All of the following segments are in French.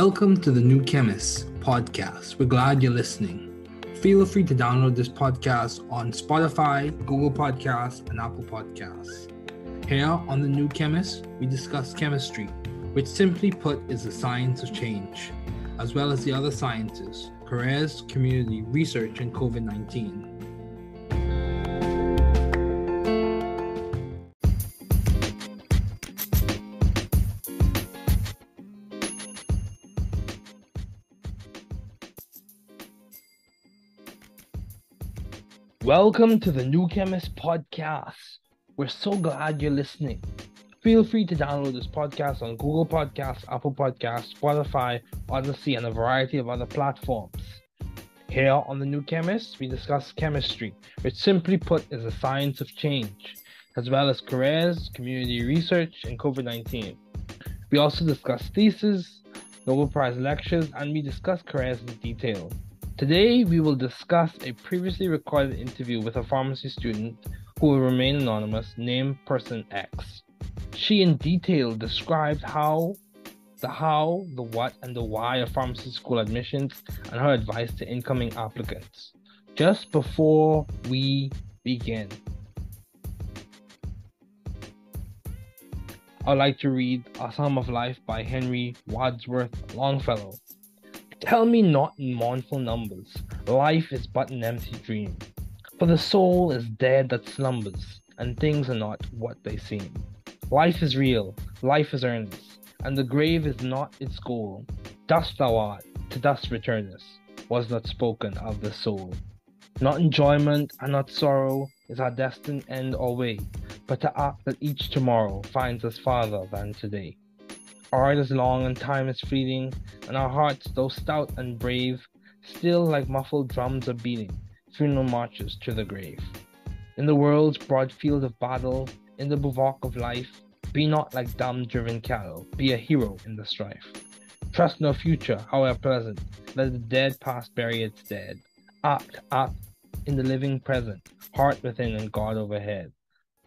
Welcome to the New Chemist podcast. We're glad you're listening. Feel free to download this podcast on Spotify, Google Podcasts, and Apple Podcasts. Here on the New Chemist, we discuss chemistry, which simply put is the science of change, as well as the other sciences, careers, community, research, and COVID-19. Welcome to the New Chemist podcast. We're so glad you're listening. Feel free to download this podcast on Google Podcasts, Apple Podcasts, Spotify, Odyssey, and a variety of other platforms. Here on the New Chemist, we discuss chemistry, which simply put is a science of change, as well as careers, community research, and COVID-19. We also discuss theses, Nobel Prize lectures, and we discuss careers in detail. Today, we will discuss a previously recorded interview with a pharmacy student who will remain anonymous, named Person X. She in detail described the what, and the why of pharmacy school admissions and her advice to incoming applicants. Just before we begin, I'd like to read A Psalm of Life by Henry Wadsworth Longfellow. Tell me not in mournful numbers, life is but an empty dream. For the soul is dead that slumbers, and things are not what they seem. Life is real, life is earnest, and the grave is not its goal. Dust thou art, to dust returnest, was not spoken of the soul. Not enjoyment and not sorrow is our destined end or way, but to act that each tomorrow finds us farther than today. Our art is long and time is fleeting, and our hearts, though stout and brave, still like muffled drums are beating, funeral marches to the grave. In the world's broad field of battle, in the bivouac of life, be not like dumb driven cattle, be a hero in the strife. Trust no future, however pleasant, let the dead past bury its dead. Act in the living present, heart within and God overhead.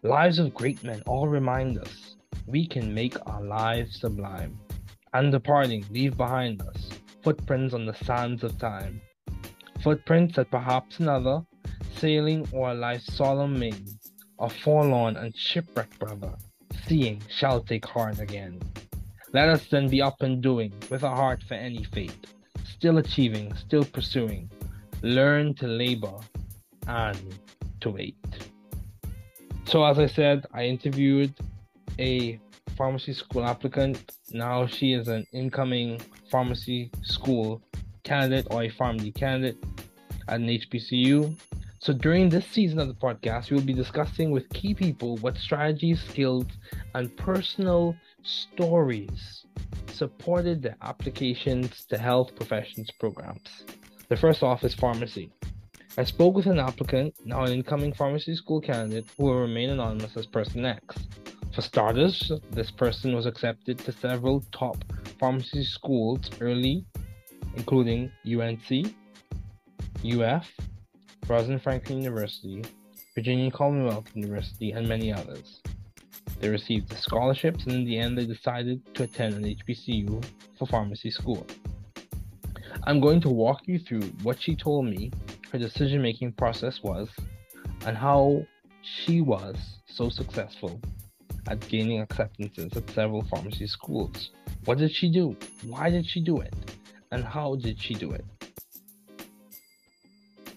Lives of great men all remind us, we can make our lives sublime, and departing leave behind us footprints on the sands of time, footprints that perhaps another, sailing o'er life's solemn main, a forlorn and shipwrecked brother, seeing shall take heart again. Let us then be up and doing, with a heart for any fate, still achieving, still pursuing, learn to labor and to wait. So as I said, I interviewed a pharmacy school applicant. Now she is an incoming pharmacy school candidate or a PharmD candidate at an HBCU. So during this season of the podcast, we will be discussing with key people what strategies, skills, and personal stories supported their applications to health professions programs. The first off is pharmacy. I spoke with an applicant, now an incoming pharmacy school candidate, who will remain anonymous as Person X. For starters, this person was accepted to several top pharmacy schools early, including UNC, UF, Rosalind Franklin University, Virginia Commonwealth University, and many others. They received the scholarships, and in the end, they decided to attend an HBCU for pharmacy school. I'm going to walk you through what she told me her decision-making process was, and how she was so successful at gaining acceptances at several pharmacy schools. What did she do? Why did she do it? And how did she do it?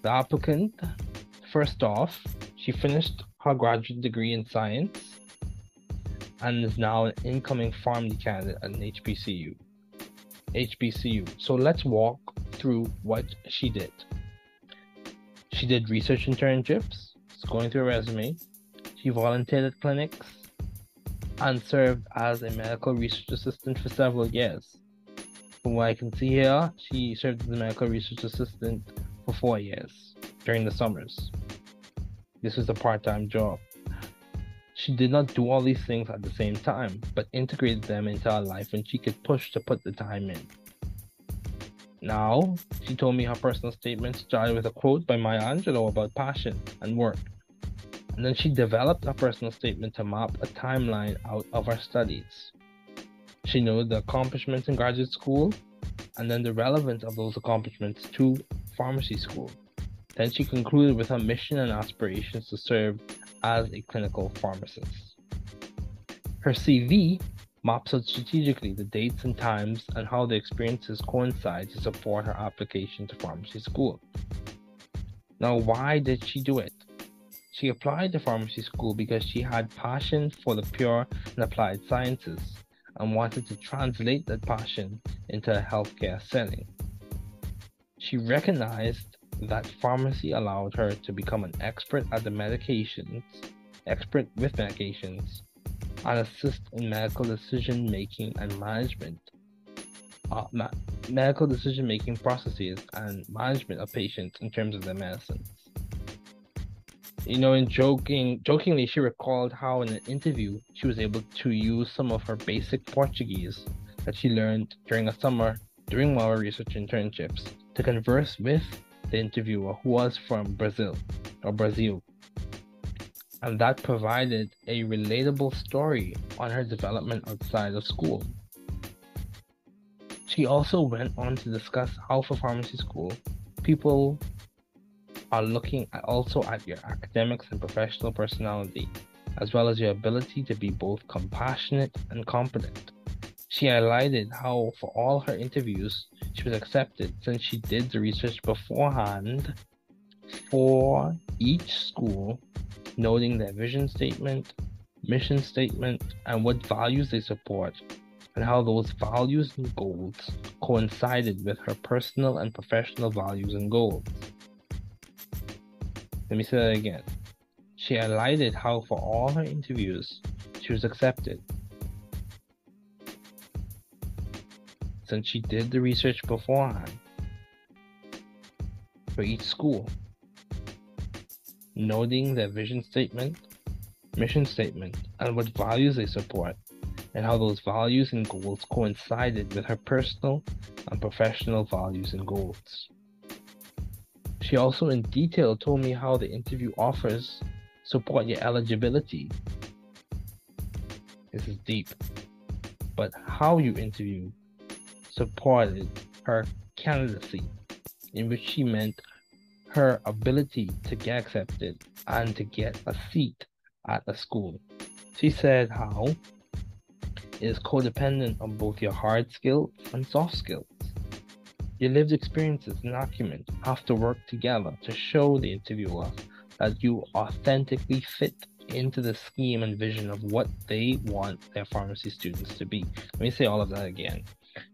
The applicant, first off, she finished her graduate degree in science and is now an incoming PharmD candidate at an HBCU. So let's walk through what she did. She did research internships, going through a resume. She volunteered at clinics and served as a medical research assistant for several years. From what I can see here, she served as a medical research assistant for 4 years during the summers. This was a part-time job. She did not do all these things at the same time, but integrated them into her life when she could push to put the time in. Now, she told me her personal statement started with a quote by Maya Angelou about passion and work. And then she developed a personal statement to map a timeline out of her studies. She noted the accomplishments in graduate school and then the relevance of those accomplishments to pharmacy school. Then she concluded with her mission and aspirations to serve as a clinical pharmacist. Her CV maps out strategically the dates and times and how the experiences coincide to support her application to pharmacy school. Now, why did she do it? She applied to pharmacy school because she had passion for the pure and applied sciences and wanted to translate that passion into a healthcare setting. She recognized that pharmacy allowed her to become an expert with medications, and assist in medical decision-making and management, medical decision-making processes and management of patients in terms of their medicines. Jokingly, she recalled how in an interview she was able to use some of her basic Portuguese that she learned during a summer during one of her research internships to converse with the interviewer, who was from Brazil. And that provided a relatable story on her development outside of school. She also went on to discuss how for pharmacy school, people are looking at your academics and professional personality, as well as your ability to be both compassionate and competent. She highlighted how for all her interviews, she was accepted since she did the research beforehand for each school, noting their vision statement, mission statement, and what values they support, and how those values and goals coincided with her personal and professional values and goals. Let me say that again. She highlighted how for all her interviews, she was accepted since she did the research beforehand for each school, noting their vision statement, mission statement, and what values they support, and how those values and goals coincided with her personal and professional values and goals. She also in detail told me how the interview offers support your eligibility. This is deep. But how you interview supported her candidacy, in which she meant her ability to get accepted and to get a seat at a school. She said how it is codependent on both your hard skills and soft skills. Your lived experiences and acumen have to work together to show the interviewer that you authentically fit into the scheme and vision of what they want their pharmacy students to be. Let me say all of that again.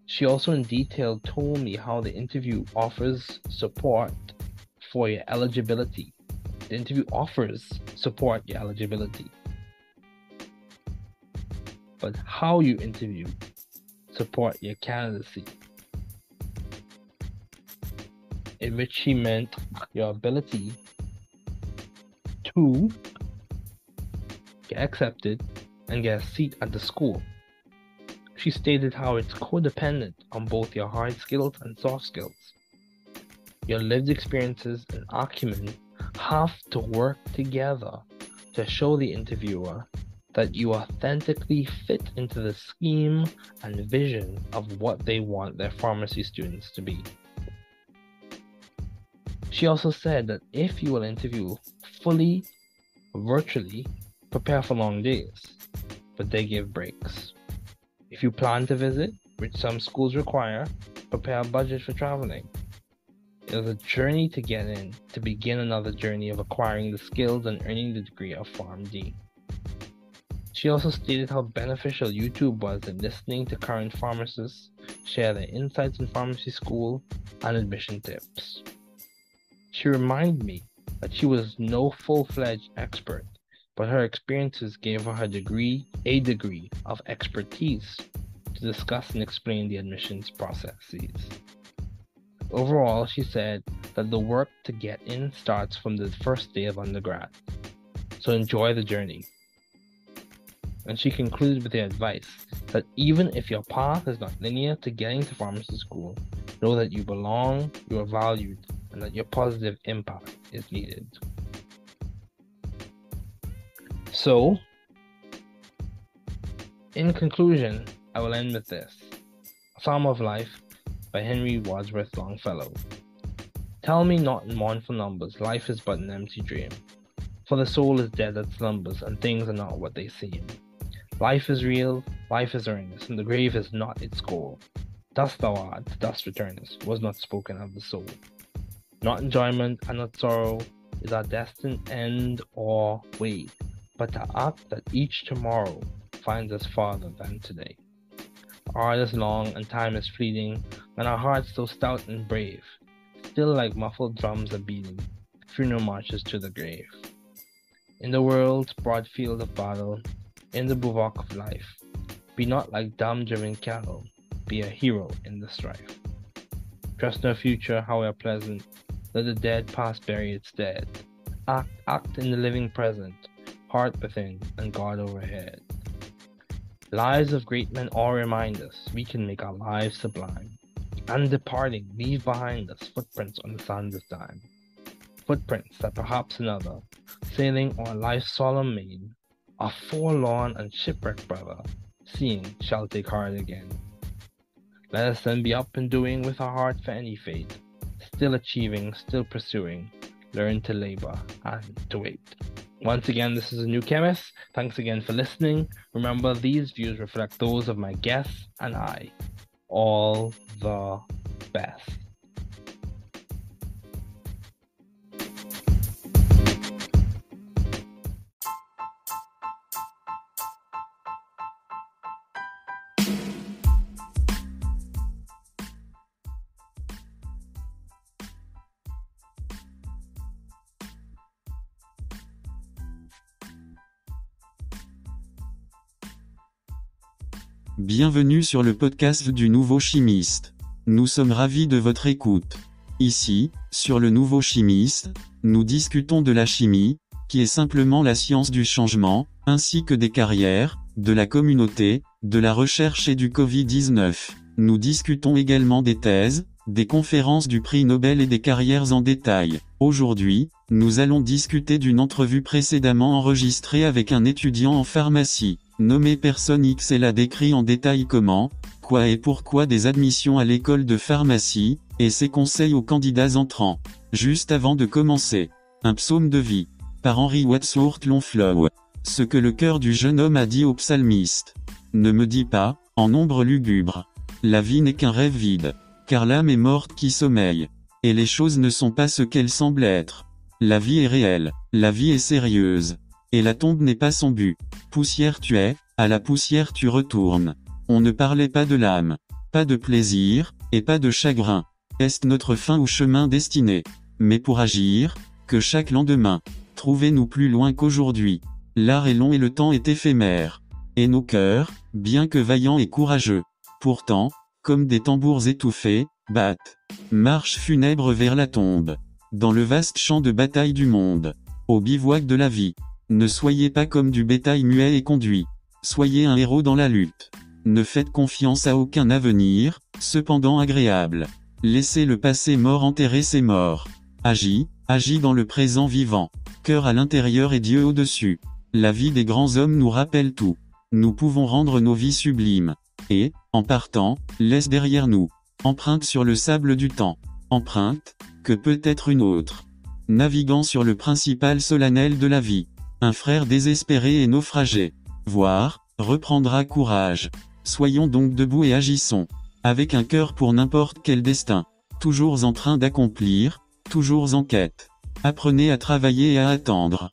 She also in detail told me how the interview offers support for your eligibility. The interview offers support your eligibility. But how you interview support your candidacy, in which she meant your ability to get accepted and get a seat at the school. She stated how it's codependent on both your hard skills and soft skills. Your lived experiences and acumen have to work together to show the interviewer that you authentically fit into the scheme and vision of what they want their pharmacy students to be. She also said that if you will interview fully virtually, prepare for long days, but they give breaks. If you plan to visit, which some schools require, prepare a budget for traveling. It is a journey to get in, to begin another journey of acquiring the skills and earning the degree of PharmD. She also stated how beneficial YouTube was in listening to current pharmacists share their insights in pharmacy school and admission tips. She reminded me that she was no full-fledged expert, but her experiences gave her a degree of expertise to discuss and explain the admissions processes. Overall, she said that the work to get in starts from the first day of undergrad, so enjoy the journey. And she concluded with the advice that even if your path is not linear to getting to pharmacy school, know that you belong, you are valued, and that your positive impact is needed. So, in conclusion, I will end with this. A Psalm of Life by Henry Wadsworth Longfellow. Tell me not in mournful numbers, life is but an empty dream. For the soul is dead that slumbers, and things are not what they seem. Life is real, life is earnest, and the grave is not its goal. Dust thou art, to dust returnest, was not spoken of the soul. Not enjoyment and not sorrow is our destined end or way, but to act that each tomorrow finds us farther than today. Our art is long and time is fleeting, and our hearts so stout and brave, still like muffled drums are beating, funeral marches to the grave. In the world's broad field of battle, in the bivouac of life, be not like dumb driven cattle, be a hero in the strife. Trust no future, however pleasant, let the dead past bury its dead. Act in the living present, heart within and God overhead. Lives of great men all remind us we can make our lives sublime, and departing leave behind us footprints on the sands of time. Footprints that perhaps another, sailing on life's solemn main, a forlorn and shipwrecked brother, seeing shall take heart again. Let us then be up and doing with our heart for any fate, still achieving, still pursuing, learn to labor and to wait. Once again, this is A New Chemist. Thanks again for listening. Remember, these views reflect those of my guests and I. All the best. Bienvenue sur le podcast du Nouveau Chimiste. Nous sommes ravis de votre écoute. Ici, sur le Nouveau Chimiste, nous discutons de la chimie, qui est simplement la science du changement, ainsi que des carrières, de la communauté, de la recherche et du Covid-19. Nous discutons également des thèses, des conférences du prix Nobel et des carrières en détail. Aujourd'hui, nous allons discuter d'une entrevue précédemment enregistrée avec un étudiant en pharmacie. Nommé Personne X, elle a décrit en détail comment, quoi et pourquoi des admissions à l'école de pharmacie, et ses conseils aux candidats entrants. Juste avant de commencer, un psaume de vie, par Henry Wadsworth Longfellow. Ce que le cœur du jeune homme a dit au psalmiste. Ne me dis pas, en ombre lugubre, la vie n'est qu'un rêve vide, car l'âme est morte qui sommeille, et les choses ne sont pas ce qu'elles semblent être. La vie est réelle, la vie est sérieuse. Et la tombe n'est pas son but. Poussière tu es, à la poussière tu retournes. On ne parlait pas de l'âme, pas de plaisir, et pas de chagrin. Est notre fin ou chemin destiné. Mais pour agir, que chaque lendemain, trouvez-nous plus loin qu'aujourd'hui. L'art est long et le temps est éphémère. Et nos cœurs, bien que vaillants et courageux, pourtant, comme des tambours étouffés, battent. Marche funèbre vers la tombe. Dans le vaste champ de bataille du monde. Au bivouac de la vie. Ne soyez pas comme du bétail muet et conduit. Soyez un héros dans la lutte. Ne faites confiance à aucun avenir, cependant agréable. Laissez le passé mort enterrer ses morts. Agis dans le présent vivant. Cœur à l'intérieur et Dieu au-dessus. La vie des grands hommes nous rappelle tout. Nous pouvons rendre nos vies sublimes. Et, en partant, laisse derrière nous. Empreinte sur le sable du temps. Empreinte, que peut être une autre. Naviguant sur le principal solennel de la vie. Un frère désespéré et naufragé. Voire, reprendra courage. Soyons donc debout et agissons. Avec un cœur pour n'importe quel destin. Toujours en train d'accomplir, toujours en quête. Apprenez à travailler et à attendre.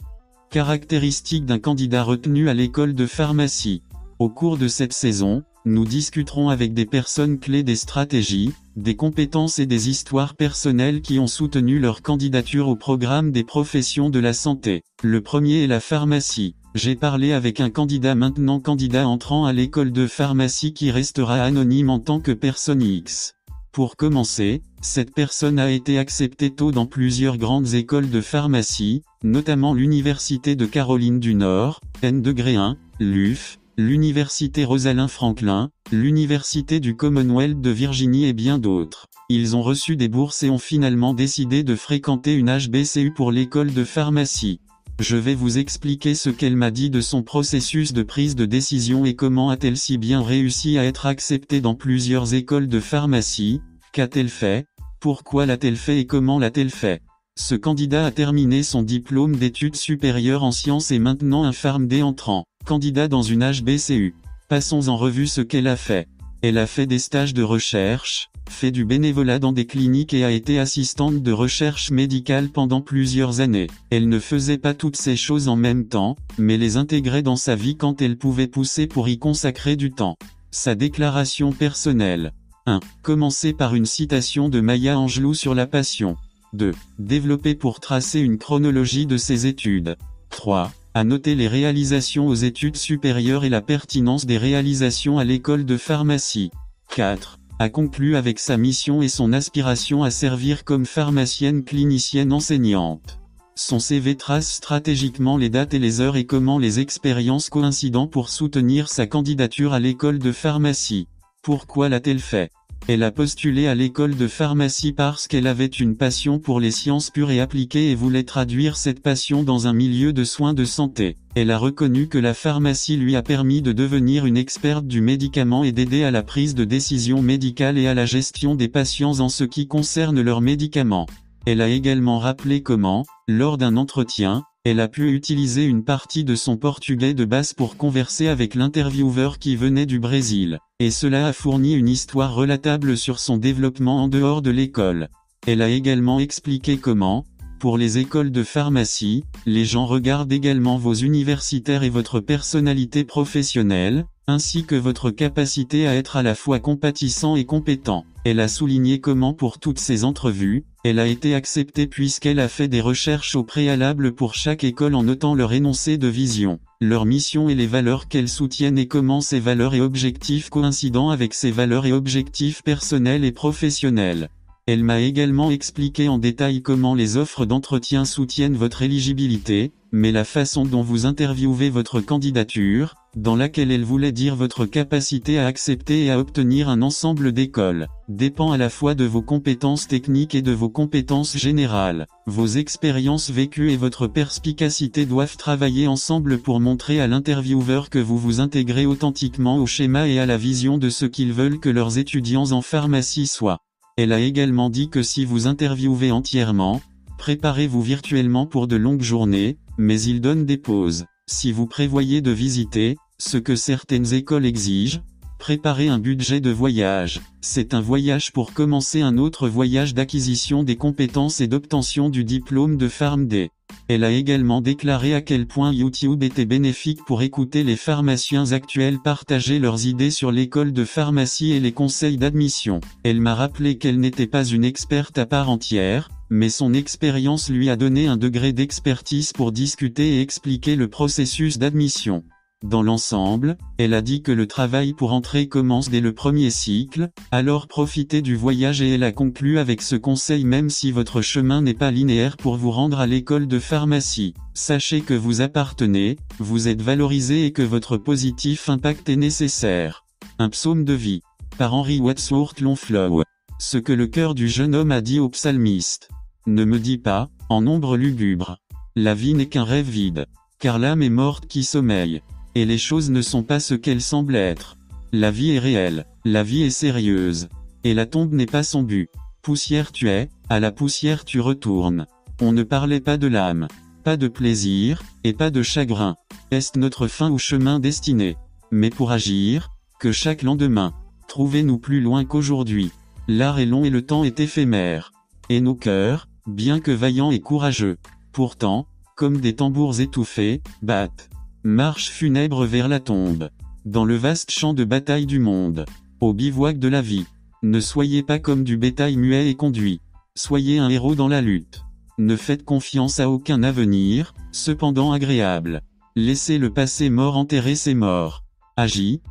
Caractéristiques d'un candidat retenu à l'école de pharmacie. Au cours de cette saison, nous discuterons avec des personnes clés des stratégies, des compétences et des histoires personnelles qui ont soutenu leur candidature au programme des professions de la santé. Le premier est la pharmacie. J'ai parlé avec un candidat maintenant candidat entrant à l'école de pharmacie qui restera anonyme en tant que personne X. Pour commencer, cette personne a été acceptée tôt dans plusieurs grandes écoles de pharmacie, notamment l'Université de Caroline du Nord, N-1, l'UF, l'Université Rosalind Franklin, l'Université du Commonwealth de Virginie et bien d'autres. Ils ont reçu des bourses et ont finalement décidé de fréquenter une HBCU pour l'école de pharmacie. Je vais vous expliquer ce qu'elle m'a dit de son processus de prise de décision et comment a-t-elle si bien réussi à être acceptée dans plusieurs écoles de pharmacie, Qu'a-t-elle fait? Pourquoi l'a-t-elle fait et comment l'a-t-elle fait? Ce candidat a terminé son diplôme d'études supérieures en sciences et maintenant un PharmD entrant. Candidat dans une HBCU. Passons en revue ce qu'elle a fait. Elle a fait des stages de recherche, fait du bénévolat dans des cliniques et a été assistante de recherche médicale pendant plusieurs années. Elle ne faisait pas toutes ces choses en même temps, mais les intégrait dans sa vie quand elle pouvait pousser pour y consacrer du temps. Sa déclaration personnelle. 1. Commencer par une citation de Maya Angelou sur la passion. 2. Développer pour tracer une chronologie de ses études. 3. À noter les réalisations aux études supérieures et la pertinence des réalisations à l'école de pharmacie. 4. A conclu avec sa mission et son aspiration à servir comme pharmacienne clinicienne enseignante. Son CV trace stratégiquement les dates et les heures et comment les expériences coïncident pour soutenir sa candidature à l'école de pharmacie. Pourquoi l'a-t-elle fait? Elle a postulé à l'école de pharmacie parce qu'elle avait une passion pour les sciences pures et appliquées et voulait traduire cette passion dans un milieu de soins de santé. Elle a reconnu que la pharmacie lui a permis de devenir une experte du médicament et d'aider à la prise de décision médicale et à la gestion des patients en ce qui concerne leurs médicaments. Elle a également rappelé comment, lors d'un entretien, elle a pu utiliser une partie de son portugais de base pour converser avec l'intervieweur qui venait du Brésil, et cela a fourni une histoire relatable sur son développement en dehors de l'école. Elle a également expliqué comment, pour les écoles de pharmacie, les gens regardent également vos universitaires et votre personnalité professionnelle, ainsi que votre capacité à être à la fois compatissant et compétent. Elle a souligné comment pour toutes ces entrevues, elle a été acceptée puisqu'elle a fait des recherches au préalable pour chaque école en notant leur énoncé de vision, leur mission et les valeurs qu'elles soutiennent et comment ces valeurs et objectifs coïncident avec ses valeurs et objectifs personnels et professionnels. Elle m'a également expliqué en détail comment les offres d'entretien soutiennent votre éligibilité, mais la façon dont vous interviewez votre candidature, dans laquelle elle voulait dire votre capacité à accepter et à obtenir un ensemble d'écoles, dépend à la fois de vos compétences techniques et de vos compétences générales. Vos expériences vécues et votre perspicacité doivent travailler ensemble pour montrer à l'intervieweur que vous vous intégrez authentiquement au schéma et à la vision de ce qu'ils veulent que leurs étudiants en pharmacie soient. Elle a également dit que si vous interviewez entièrement, préparez-vous virtuellement pour de longues journées, mais il donne des pauses. Si vous prévoyez de visiter, ce que certaines écoles exigent, préparez un budget de voyage. C'est un voyage pour commencer un autre voyage d'acquisition des compétences et d'obtention du diplôme de PharmD. Elle a également déclaré à quel point YouTube était bénéfique pour écouter les pharmaciens actuels partager leurs idées sur l'école de pharmacie et les conseils d'admission. Elle m'a rappelé qu'elle n'était pas une experte à part entière, mais son expérience lui a donné un degré d'expertise pour discuter et expliquer le processus d'admission. Dans l'ensemble, elle a dit que le travail pour entrer commence dès le premier cycle, alors profitez du voyage et elle a conclu avec ce conseil: même si votre chemin n'est pas linéaire pour vous rendre à l'école de pharmacie, sachez que vous appartenez, vous êtes valorisé et que votre positif impact est nécessaire. Un psaume de vie. Par Henry Wadsworth Longfellow. Ce que le cœur du jeune homme a dit au psalmiste. Ne me dis pas, en ombre lugubre. La vie n'est qu'un rêve vide. Car l'âme est morte qui sommeille. Et les choses ne sont pas ce qu'elles semblent être. La vie est réelle, la vie est sérieuse. Et la tombe n'est pas son but. Poussière tu es, à la poussière tu retournes. On ne parlait pas de l'âme, pas de plaisir, et pas de chagrin. Est-ce notre fin ou chemin destiné? Mais pour agir, que chaque lendemain, trouvez-nous plus loin qu'aujourd'hui. L'art est long et le temps est éphémère. Et nos cœurs, bien que vaillants et courageux, pourtant, comme des tambours étouffés, battent. Marche funèbre vers la tombe. Dans le vaste champ de bataille du monde. Au bivouac de la vie. Ne soyez pas comme du bétail muet et conduit. Soyez un héros dans la lutte. Ne faites confiance à aucun avenir, cependant agréable. Laissez le passé mort enterrer ses morts. Agis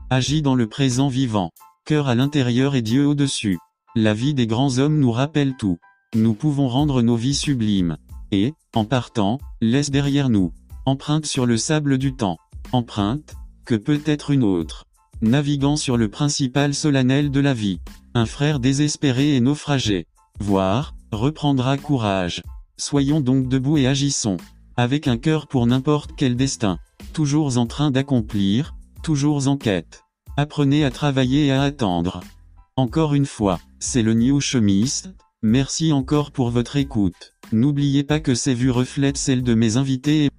dans le présent vivant. Cœur à l'intérieur et Dieu au-dessus. La vie des grands hommes nous rappelle tout. Nous pouvons rendre nos vies sublimes. Et, en partant, laisse derrière nous. Empreinte sur le sable du temps. Empreinte, que peut être une autre. Naviguant sur le principal solennel de la vie. Un frère désespéré et naufragé. Voire, reprendra courage. Soyons donc debout et agissons. Avec un cœur pour n'importe quel destin. Toujours en train d'accomplir, toujours en quête. Apprenez à travailler et à attendre. Encore une fois, c'est le New Chemist. Merci encore pour votre écoute. N'oubliez pas que ces vues reflètent celles de mes invités et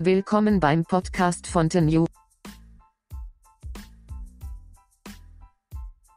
Willkommen beim Podcast von The New.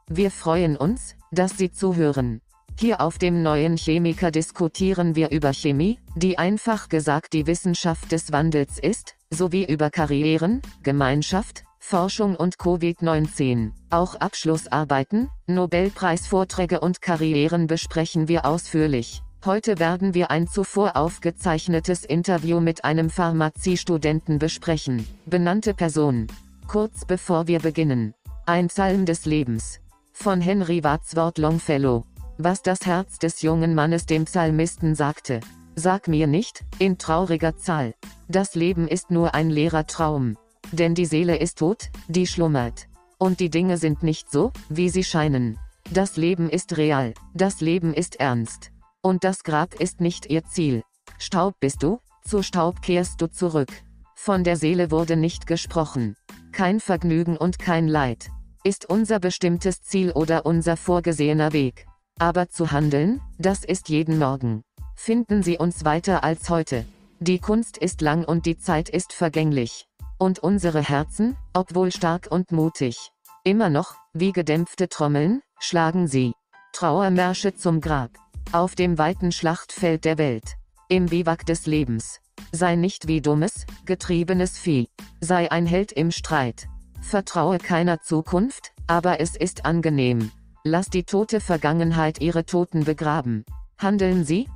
Wir freuen uns, dass Sie zuhören. Hier auf dem neuen Chemiker diskutieren wir über Chemie, die einfach gesagt die Wissenschaft des Wandels ist, sowie über Karrieren, Gemeinschaft, Forschung und Covid-19. Auch Abschlussarbeiten, Nobelpreisvorträge und Karrieren besprechen wir ausführlich. Heute werden wir ein zuvor aufgezeichnetes Interview mit einem Pharmaziestudenten besprechen. Benannte Person. Kurz bevor wir beginnen. Ein Psalm des Lebens. Von Henry Wadsworth Longfellow. Was das Herz des jungen Mannes dem Psalmisten sagte. Sag mir nicht, in trauriger Zahl. Das Leben ist nur ein leerer Traum. Denn die Seele ist tot, die schlummert. Und die Dinge sind nicht so, wie sie scheinen. Das Leben ist real, das Leben ist ernst. Und das Grab ist nicht ihr Ziel. Staub bist du, zu Staub kehrst du zurück. Von der Seele wurde nicht gesprochen. Kein Vergnügen und kein Leid. Ist unser bestimmtes Ziel oder unser vorgesehener Weg. Aber zu handeln, das ist jeden Morgen. Finden Sie uns weiter als heute. Die Kunst ist lang und die Zeit ist vergänglich. Und unsere Herzen, obwohl stark und mutig, immer noch, wie gedämpfte Trommeln, schlagen sie. Trauermärsche zum Grab. Auf dem weiten Schlachtfeld der Welt. Im Biwak des Lebens. Sei nicht wie dummes, getriebenes Vieh. Sei ein Held im Streit. Vertraue keiner Zukunft, aber es ist angenehm. Lass die tote Vergangenheit ihre Toten begraben. Handeln Sie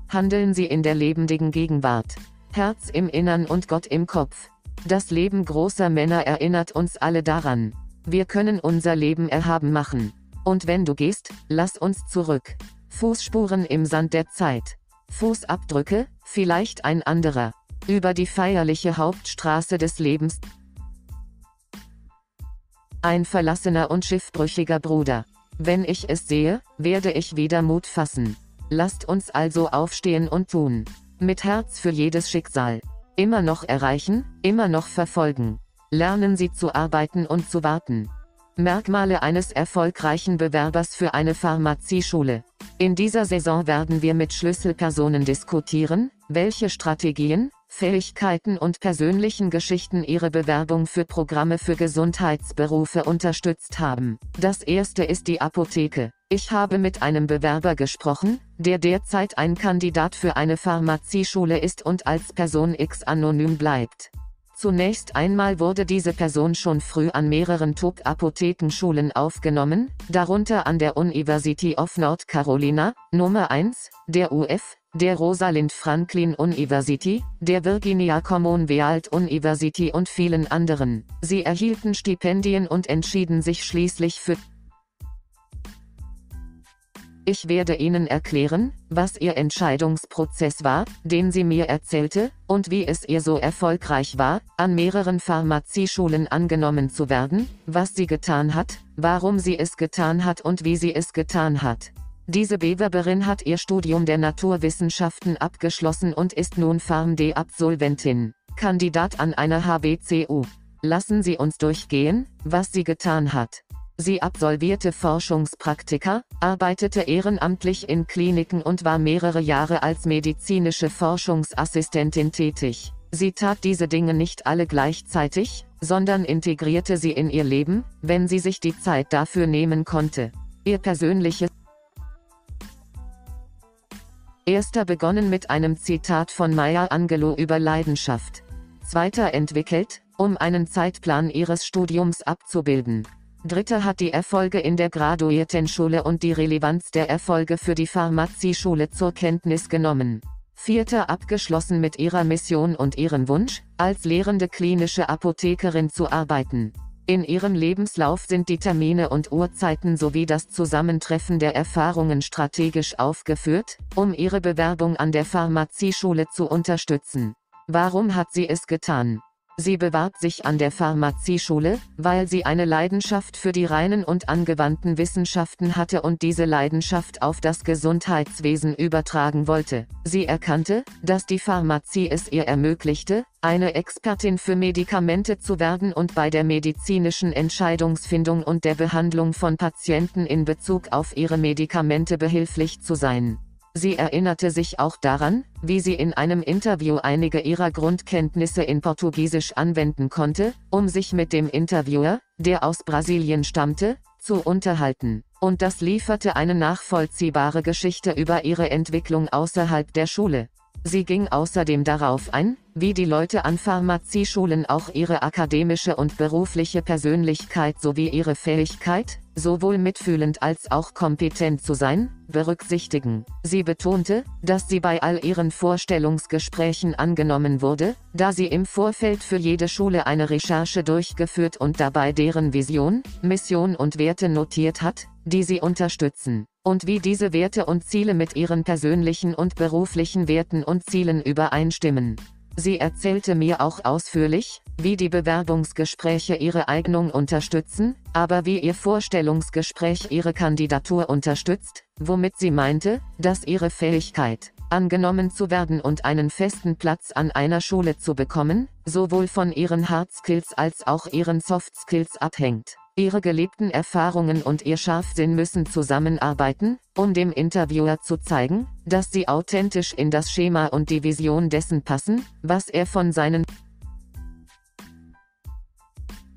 in der lebendigen Gegenwart. Herz im Innern und Gott im Kopf. Das Leben großer Männer erinnert uns alle daran. Wir können unser Leben erhaben machen. Und wenn du gehst, lass uns zurück. Fußspuren im Sand der Zeit. Fußabdrücke, vielleicht ein anderer. Über die feierliche Hauptstraße des Lebens. Ein verlassener und schiffbrüchiger Bruder. Wenn ich es sehe, werde ich wieder Mut fassen. Lasst uns also aufstehen und tun. Mit Herz für jedes Schicksal. Immer noch erreichen, immer noch verfolgen. Lernen Sie zu arbeiten und zu warten. Merkmale eines erfolgreichen Bewerbers für eine Pharmazieschule. In dieser Saison werden wir mit Schlüsselpersonen diskutieren, welche Strategien, Fähigkeiten und persönlichen Geschichten ihre Bewerbung für Programme für Gesundheitsberufe unterstützt haben. Das erste ist die Apotheke. Ich habe mit einem Bewerber gesprochen, der derzeit ein Kandidat für eine Pharmazieschule ist und als Person X anonym bleibt. Zunächst einmal wurde diese Person schon früh an mehreren Top-Apothekenschulen aufgenommen, darunter an der University of North Carolina, Nummer 1, der UF, der Rosalind Franklin University, der Virginia Commonwealth University und vielen anderen. Sie erhielten Stipendien und entschieden sich schließlich für. Ich werde Ihnen erklären, was Ihr Entscheidungsprozess war, den sie mir erzählte, und wie es ihr so erfolgreich war, an mehreren Pharmazieschulen angenommen zu werden, was sie getan hat, warum sie es getan hat und wie sie es getan hat. Diese Bewerberin hat ihr Studium der Naturwissenschaften abgeschlossen und ist nun PharmD-Absolventin, Kandidat an einer HBCU. Lassen Sie uns durchgehen, was sie getan hat. Sie absolvierte Forschungspraktika, arbeitete ehrenamtlich in Kliniken und war mehrere Jahre als medizinische Forschungsassistentin tätig. Sie tat diese Dinge nicht alle gleichzeitig, sondern integrierte sie in ihr Leben, wenn sie sich die Zeit dafür nehmen konnte. Ihr persönliches Erster begonnen mit einem Zitat von Maya Angelou über Leidenschaft. Zweiter entwickelt, um einen Zeitplan ihres Studiums abzubilden. Dritter hat die Erfolge in der Graduiertenschule und die Relevanz der Erfolge für die Pharmazieschule zur Kenntnis genommen. Vierter abgeschlossen mit ihrer Mission und ihrem Wunsch, als lehrende klinische Apothekerin zu arbeiten. In ihrem Lebenslauf sind die Termine und Uhrzeiten sowie das Zusammentreffen der Erfahrungen strategisch aufgeführt, um ihre Bewerbung an der Pharmazieschule zu unterstützen. Warum hat sie es getan? Sie bewarb sich an der Pharmazieschule, weil sie eine Leidenschaft für die reinen und angewandten Wissenschaften hatte und diese Leidenschaft auf das Gesundheitswesen übertragen wollte. Sie erkannte, dass die Pharmazie es ihr ermöglichte, eine Expertin für Medikamente zu werden und bei der medizinischen Entscheidungsfindung und der Behandlung von Patienten in Bezug auf ihre Medikamente behilflich zu sein. Sie erinnerte sich auch daran, wie sie in einem Interview einige ihrer Grundkenntnisse in Portugiesisch anwenden konnte, um sich mit dem Interviewer, der aus Brasilien stammte, zu unterhalten. Und das lieferte eine nachvollziehbare Geschichte über ihre Entwicklung außerhalb der Schule. Sie ging außerdem darauf ein, wie die Leute an Pharmazieschulen auch ihre akademische und berufliche Persönlichkeit sowie ihre Fähigkeit, sowohl mitfühlend als auch kompetent zu sein, berücksichtigen. Sie betonte, dass sie bei all ihren Vorstellungsgesprächen angenommen wurde, da sie im Vorfeld für jede Schule eine Recherche durchgeführt und dabei deren Vision, Mission und Werte notiert hat, die sie unterstützen, und wie diese Werte und Ziele mit ihren persönlichen und beruflichen Werten und Zielen übereinstimmen. Sie erzählte mir auch ausführlich, wie die Bewerbungsgespräche ihre Eignung unterstützen, aber wie ihr Vorstellungsgespräch ihre Kandidatur unterstützt, womit sie meinte, dass ihre Fähigkeit, angenommen zu werden und einen festen Platz an einer Schule zu bekommen, sowohl von ihren Hard Skills als auch ihren Soft Skills abhängt. Ihre gelebten Erfahrungen und ihr Scharfsinn müssen zusammenarbeiten, um dem Interviewer zu zeigen, dass sie authentisch in das Schema und die Vision dessen passen, was er von seinen.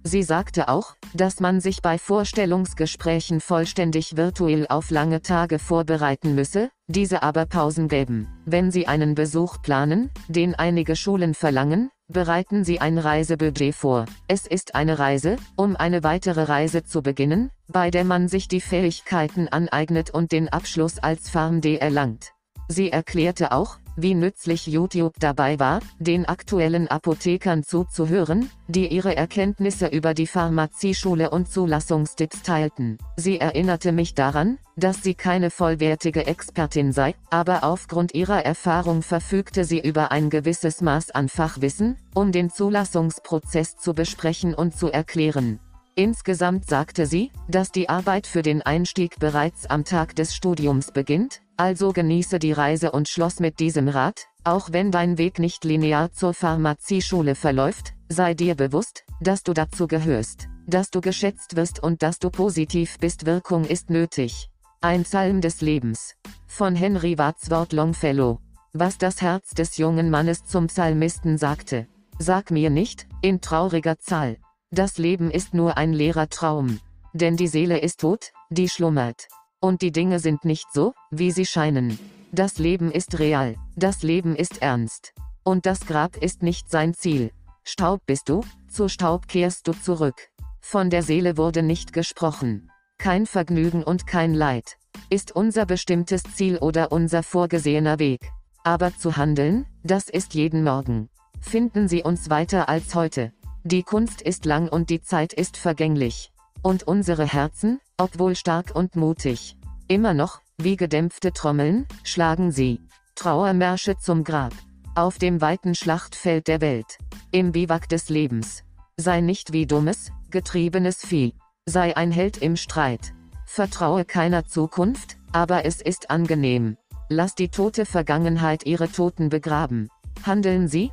Sie sagte auch, dass man sich bei Vorstellungsgesprächen vollständig virtuell auf lange Tage vorbereiten müsse, diese aber Pausen gäben. Wenn Sie einen Besuch planen, den einige Schulen verlangen, bereiten Sie ein Reisebudget vor. Es ist eine Reise, um eine weitere Reise zu beginnen, bei der man sich die Fähigkeiten aneignet und den Abschluss als PharmD erlangt. Sie erklärte auch, wie nützlich YouTube dabei war, den aktuellen Apothekern zuzuhören, die ihre Erkenntnisse über die Pharmazieschule und Zulassungstipps teilten. Sie erinnerte mich daran, dass sie keine vollwertige Expertin sei, aber aufgrund ihrer Erfahrung verfügte sie über ein gewisses Maß an Fachwissen, um den Zulassungsprozess zu besprechen und zu erklären. Insgesamt sagte sie, dass die Arbeit für den Einstieg bereits am Tag des Studiums beginnt, also genieße die Reise und schloss mit diesem Rat: Auch wenn dein Weg nicht linear zur Pharmazieschule verläuft, sei dir bewusst, dass du dazu gehörst, dass du geschätzt wirst und dass du positiv bist. Wirkung ist nötig. Ein Psalm des Lebens. Von Henry Wadsworth Longfellow. Was das Herz des jungen Mannes zum Psalmisten sagte. Sag mir nicht, in trauriger Zahl. Das Leben ist nur ein leerer Traum. Denn die Seele ist tot, die schlummert. Und die Dinge sind nicht so, wie sie scheinen. Das Leben ist real, das Leben ist ernst. Und das Grab ist nicht sein Ziel. Staub bist du, zu Staub kehrst du zurück. Von der Seele wurde nicht gesprochen. Kein Vergnügen und kein Leid ist unser bestimmtes Ziel oder unser vorgesehener Weg. Aber zu handeln, das ist jeden Morgen. Finden Sie uns weiter als heute. Die Kunst ist lang und die Zeit ist vergänglich. Und unsere Herzen, obwohl stark und mutig, immer noch, wie gedämpfte Trommeln, schlagen sie Trauermärsche zum Grab. Auf dem weiten Schlachtfeld der Welt. Im Biwak des Lebens. Sei nicht wie dummes, getriebenes Vieh. Sei ein Held im Streit. Vertraue keiner Zukunft, aber es ist angenehm. Lass die tote Vergangenheit ihre Toten begraben. Handeln Sie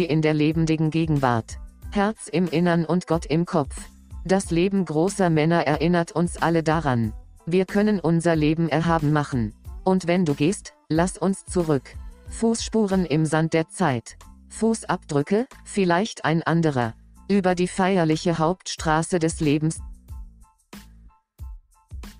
in der lebendigen Gegenwart. Herz im Innern und Gott im Kopf. Das Leben großer Männer erinnert uns alle daran. Wir können unser Leben erhaben machen. Und wenn du gehst, lass uns zurück. Fußspuren im Sand der Zeit. Fußabdrücke, vielleicht ein anderer. Über die feierliche Hauptstraße des Lebens.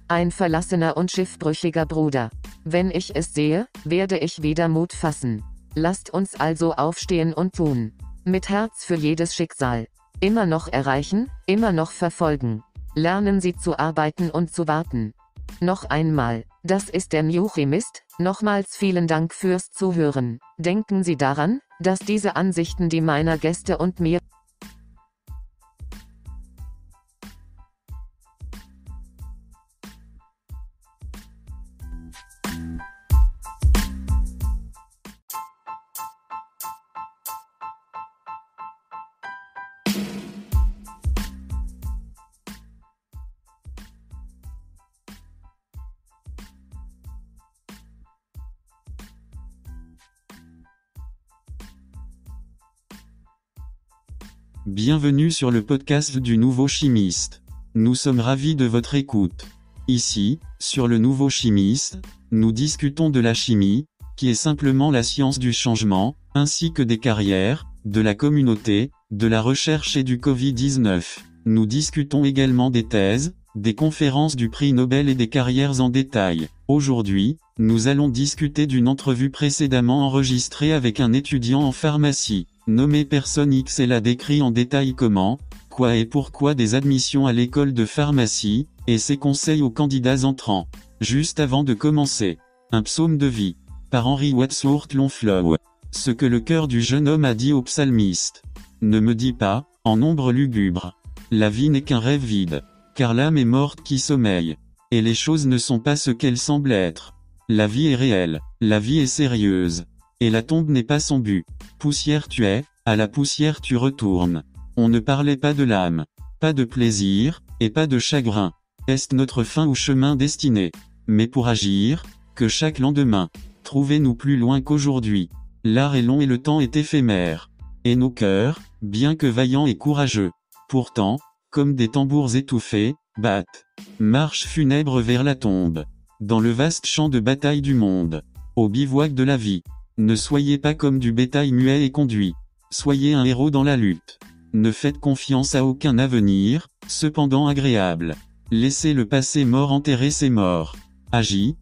Ein verlassener und schiffbrüchiger Bruder. Wenn ich es sehe, werde ich wieder Mut fassen. Lasst uns also aufstehen und tun. Mit Herz für jedes Schicksal. Immer noch erreichen, immer noch verfolgen. Lernen Sie zu arbeiten und zu warten. Noch einmal, das ist der New Chemist. Nochmals vielen Dank fürs Zuhören. Denken Sie daran, dass diese Ansichten die meiner Gäste und mir Bienvenue sur le podcast du Nouveau Chimiste. Nous sommes ravis de votre écoute. Ici, sur le Nouveau Chimiste, nous discutons de la chimie, qui est simplement la science du changement, ainsi que des carrières, de la communauté, de la recherche et du Covid-19. Nous discutons également des thèses, des conférences du prix Nobel et des carrières en détail. Aujourd'hui, nous allons discuter d'une entrevue précédemment enregistrée avec un étudiant en pharmacie, nommé Personne X. Elle a décrit en détail comment, quoi et pourquoi des admissions à l'école de pharmacie, et ses conseils aux candidats entrants. Juste avant de commencer, un psaume de vie, par Henry Wadsworth Longfellow. Ce que le cœur du jeune homme a dit au psalmiste. Ne me dis pas, en ombre lugubre. La vie n'est qu'un rêve vide. Car l'âme est morte qui sommeille. Et les choses ne sont pas ce qu'elles semblent être. La vie est réelle, la vie est sérieuse. Et la tombe n'est pas son but. Poussière tu es, à la poussière tu retournes. On ne parlait pas de l'âme, pas de plaisir, et pas de chagrin. Est-ce notre fin ou chemin destiné? Mais pour agir, que chaque lendemain, trouvez-nous plus loin qu'aujourd'hui. L'art est long et le temps est éphémère. Et nos cœurs, bien que vaillants et courageux, pourtant, comme des tambours étouffés, battent. Marche funèbre vers la tombe. Dans le vaste champ de bataille du monde. Au bivouac de la vie. Ne soyez pas comme du bétail muet et conduit. Soyez un héros dans la lutte. Ne faites confiance à aucun avenir, cependant agréable. Laissez le passé mort enterrer ses morts. Agis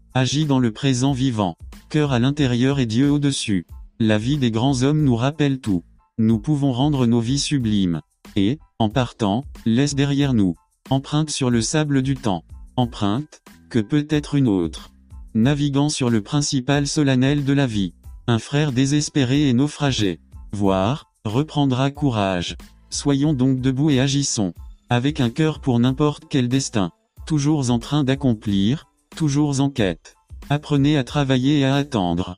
dans le présent vivant. Cœur à l'intérieur et Dieu au-dessus. La vie des grands hommes nous rappelle tout. Nous pouvons rendre nos vies sublimes. Et, en partant, laisse derrière nous. Empreinte sur le sable du temps. Empreinte, que peut être une autre. Naviguant sur le principal solennel de la vie. Un frère désespéré et naufragé. Voir, reprendra courage. Soyons donc debout et agissons. Avec un cœur pour n'importe quel destin. Toujours en train d'accomplir, toujours en quête. Apprenez à travailler et à attendre.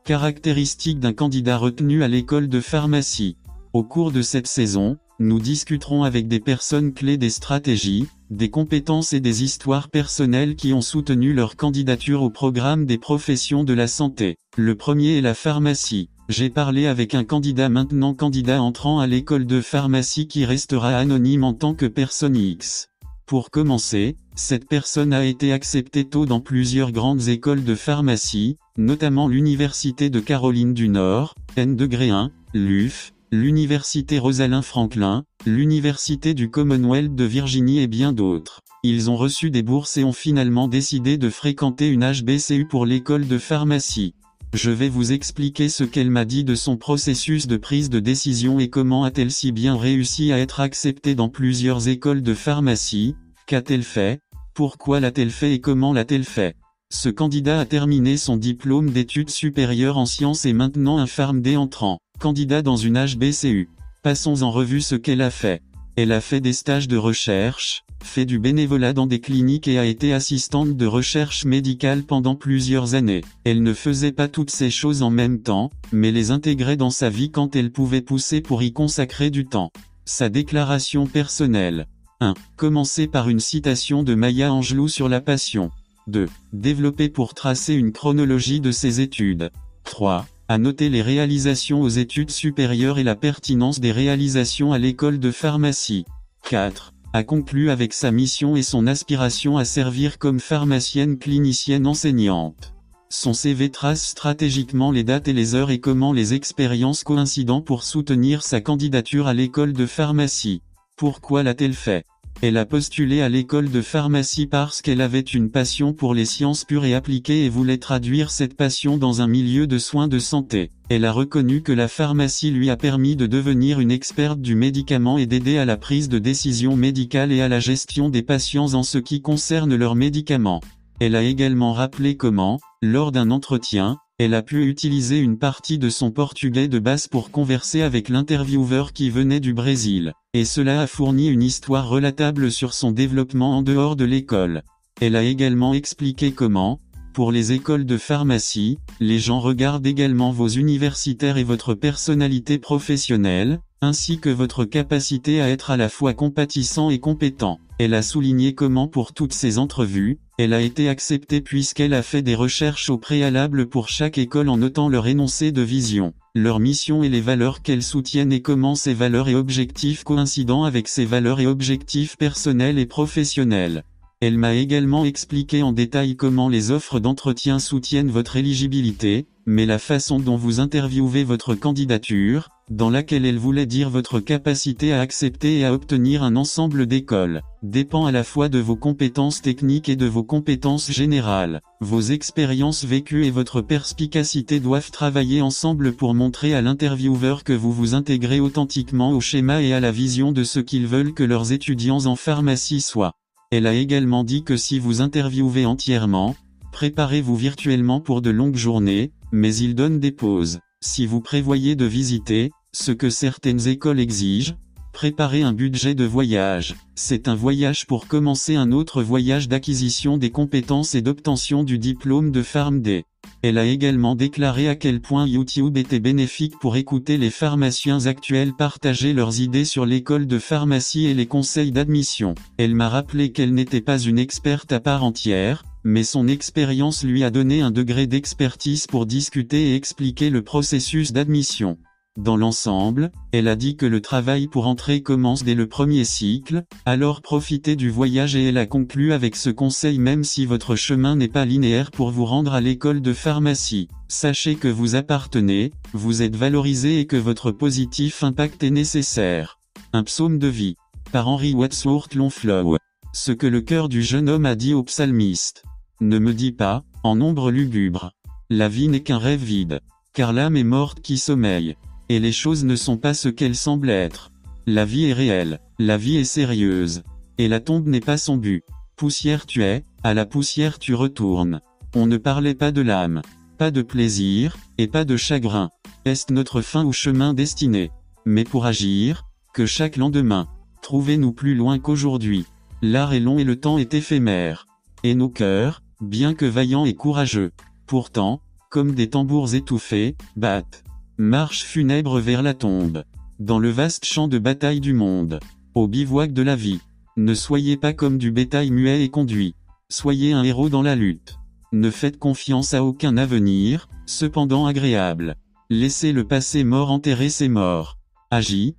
Caractéristiques d'un candidat retenu à l'école de pharmacie. Au cours de cette saison, nous discuterons avec des personnes clés des stratégies, des compétences et des histoires personnelles qui ont soutenu leur candidature au programme des professions de la santé. Le premier est la pharmacie. J'ai parlé avec un candidat maintenant candidat entrant à l'école de pharmacie qui restera anonyme en tant que personne X. Pour commencer, cette personne a été acceptée tôt dans plusieurs grandes écoles de pharmacie, notamment l'Université de Caroline du Nord, N-1, l'UF, l'Université Rosalind Franklin, l'Université du Commonwealth de Virginie et bien d'autres. Ils ont reçu des bourses et ont finalement décidé de fréquenter une HBCU pour l'école de pharmacie. Je vais vous expliquer ce qu'elle m'a dit de son processus de prise de décision et comment a-t-elle si bien réussi à être acceptée dans plusieurs écoles de pharmacie, qu'a-t-elle fait, pourquoi l'a-t-elle fait et comment l'a-t-elle fait. Ce candidat a terminé son diplôme d'études supérieures en sciences et maintenant un PharmD entrant. Candidat dans une HBCU. Passons en revue ce qu'elle a fait. Elle a fait des stages de recherche, fait du bénévolat dans des cliniques et a été assistante de recherche médicale pendant plusieurs années. Elle ne faisait pas toutes ces choses en même temps, mais les intégrait dans sa vie quand elle pouvait pousser pour y consacrer du temps. Sa déclaration personnelle. 1. Commencer par une citation de Maya Angelou sur la passion. 2. Développer pour tracer une chronologie de ses études. 3. À noter les réalisations aux études supérieures et la pertinence des réalisations à l'école de pharmacie. 4. A conclu avec sa mission et son aspiration à servir comme pharmacienne clinicienne enseignante. Son CV trace stratégiquement les dates et les heures et comment les expériences coïncident pour soutenir sa candidature à l'école de pharmacie. Pourquoi l'a-t-elle fait? Elle a postulé à l'école de pharmacie parce qu'elle avait une passion pour les sciences pures et appliquées et voulait traduire cette passion dans un milieu de soins de santé. Elle a reconnu que la pharmacie lui a permis de devenir une experte du médicament et d'aider à la prise de décision médicale et à la gestion des patients en ce qui concerne leurs médicaments. Elle a également rappelé comment, lors d'un entretien, elle a pu utiliser une partie de son portugais de base pour converser avec l'intervieweur qui venait du Brésil, et cela a fourni une histoire relatable sur son développement en dehors de l'école. Elle a également expliqué comment, pour les écoles de pharmacie, les gens regardent également vos universitaires et votre personnalité professionnelle, ainsi que votre capacité à être à la fois compatissant et compétent. Elle a souligné comment pour toutes ces entrevues, elle a été acceptée puisqu'elle a fait des recherches au préalable pour chaque école en notant leur énoncé de vision. leur mission et les valeurs qu'elles soutiennent et comment ces valeurs et objectifs coïncident avec ces valeurs et objectifs personnels et professionnels. Elle m'a également expliqué en détail comment les offres d'entretien soutiennent votre éligibilité, mais la façon dont vous interviewez votre candidature, dans laquelle elle voulait dire votre capacité à accepter et à obtenir un ensemble d'écoles, dépend à la fois de vos compétences techniques et de vos compétences générales. Vos expériences vécues et votre perspicacité doivent travailler ensemble pour montrer à l'intervieweur que vous vous intégrez authentiquement au schéma et à la vision de ce qu'ils veulent que leurs étudiants en pharmacie soient. Elle a également dit que si vous interviewez entièrement, préparez-vous virtuellement pour de longues journées, mais il donne des pauses. Si vous prévoyez de visiter, ce que certaines écoles exigent, préparez un budget de voyage. C'est un voyage pour commencer un autre voyage d'acquisition des compétences et d'obtention du diplôme de PharmD. Elle a également déclaré à quel point YouTube était bénéfique pour écouter les pharmaciens actuels partager leurs idées sur l'école de pharmacie et les conseils d'admission. Elle m'a rappelé qu'elle n'était pas une experte à part entière, mais son expérience lui a donné un degré d'expertise pour discuter et expliquer le processus d'admission. Dans l'ensemble, elle a dit que le travail pour entrer commence dès le premier cycle, alors profitez du voyage et elle a conclu avec ce conseil: même si votre chemin n'est pas linéaire pour vous rendre à l'école de pharmacie, sachez que vous appartenez, vous êtes valorisé et que votre positif impact est nécessaire. Un psaume de vie. Par Henry Wadsworth Longfellow. Ce que le cœur du jeune homme a dit au psalmiste. Ne me dis pas, en ombre lugubre. La vie n'est qu'un rêve vide. Car l'âme est morte qui sommeille. Et les choses ne sont pas ce qu'elles semblent être. La vie est réelle, la vie est sérieuse. Et la tombe n'est pas son but. Poussière tu es, à la poussière tu retournes. On ne parlait pas de l'âme, pas de plaisir, et pas de chagrin. Est-ce notre fin ou chemin destiné? Mais pour agir, que chaque lendemain, trouvez-nous plus loin qu'aujourd'hui. L'art est long et le temps est éphémère. Et nos cœurs, bien que vaillants et courageux, pourtant, comme des tambours étouffés, battent. Marche funèbre vers la tombe. Dans le vaste champ de bataille du monde. Au bivouac de la vie. Ne soyez pas comme du bétail muet et conduit. Soyez un héros dans la lutte. Ne faites confiance à aucun avenir, cependant agréable. Laissez le passé mort enterrer ses morts. Agis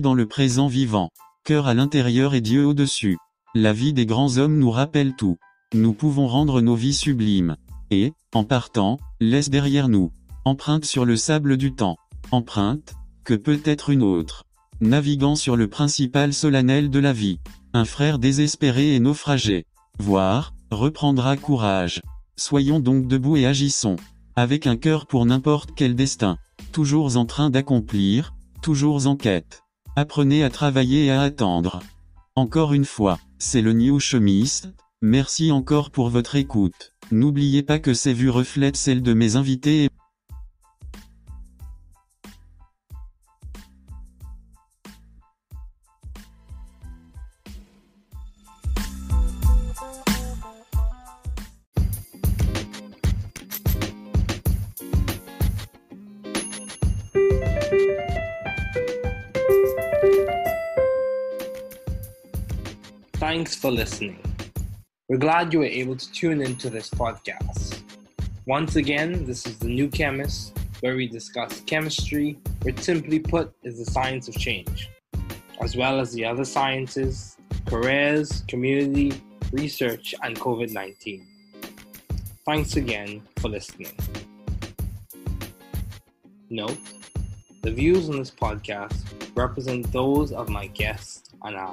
dans le présent vivant. Cœur à l'intérieur et Dieu au-dessus. La vie des grands hommes nous rappelle tout. Nous pouvons rendre nos vies sublimes. Et, en partant, laisse derrière nous. Empreinte sur le sable du temps. Empreinte, que peut être une autre. Naviguant sur le principal solennel de la vie. Un frère désespéré et naufragé. Voir, reprendra courage. Soyons donc debout et agissons. Avec un cœur pour n'importe quel destin. Toujours en train d'accomplir, toujours en quête. Apprenez à travailler et à attendre. Encore une fois, c'est le New Chemist. Merci encore pour votre écoute. N'oubliez pas que ces vues reflètent celles de mes invités et Thanks for listening. We're glad you were able to tune into this podcast. Once again, this is The New Chemist, where we discuss chemistry, which simply put is the science of change, as well as the other sciences, careers, community, research, and COVID-19. Thanks again for listening. Note, the views on this podcast represent those of my guests and I.